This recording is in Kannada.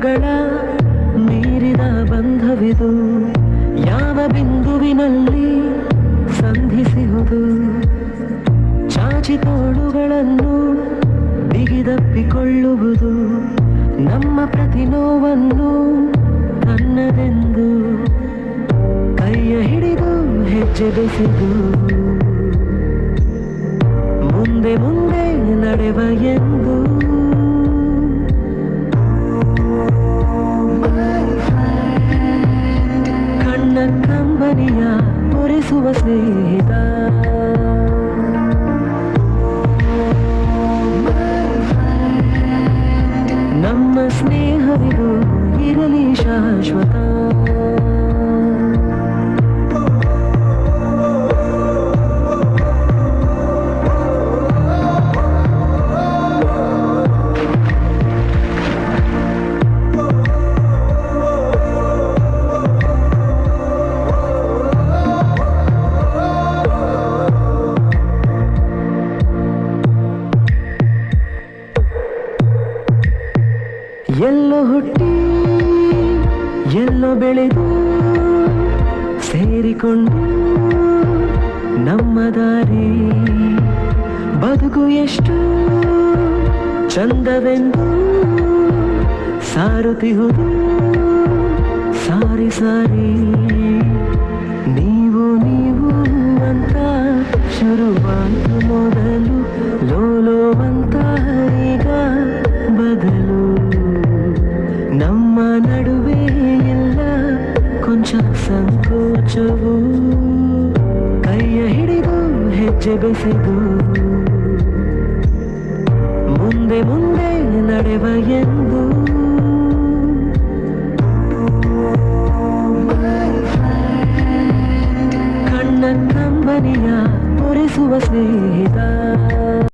ಕಣ್ಣುಗಳ ಮೀರಿದ ಬಂಧವಿದು, ಯಾವ ಬಿಂದುವಿನಲ್ಲಿ ಸಂಧಿಸುವುದು. ಚಾಚಿ ತೋಳುಗಳನ್ನು ಬಿಗಿದಪ್ಪಿಕೊಳ್ಳುವುದು, ನಮ್ಮ ಪ್ರತಿ ನೋವನ್ನು ತನ್ನದೆಂದು ಕೈಯ ಹಿಡಿದು ಹೆಜ್ಜೆ ಬೆಸೆದು ಮುಂದೆ ಮುಂದೆ ನಡೆವ ಎಂದು. ಕಣ್ಣ ಕಂಬನಿಯ ಒರೆಸುವ ಸ್ನೇಹಿತ, ನಮ್ಮ ಸ್ನೇಹವಿದು ಇರಲಿ ಶಾಶ್ವತ. ಎಲ್ಲೋ ಹುಟ್ಟಿ ಎಲ್ಲೋ ಬೆಳೆದು ಸೇರಿಕೊಂಡು ನಮ್ಮ ದಾರಿ, ಬದುಕು ಎಷ್ಟು ಚಂದವೆಂದು ಸಾರುತ್ತಿಹುದು ಸಾರಿ ಸಾರಿ. ನೀವು ನೀವು ಅಂತ ಶುರುವಾದ ಮೊದಲು ಲೋಲೋ ಅಂತ ಈಗ ಬದಲು. ನಮ್ಮ ನಡುವೆ ಎಲ್ಲ ಕೊಂಚ ಸಂಕೋಚವು, ಕೈಯ ಹಿಡಿದು ಹೆಜ್ಜೆ ಬೆಸೆದು ಮುಂದೆ ಮುಂದೆ ನಡೆವ ಎಂದು. ಕಣ್ಣ ಕಂಬನಿಯ ಒರೆಸುವ ಸ್ನೇಹಿತ.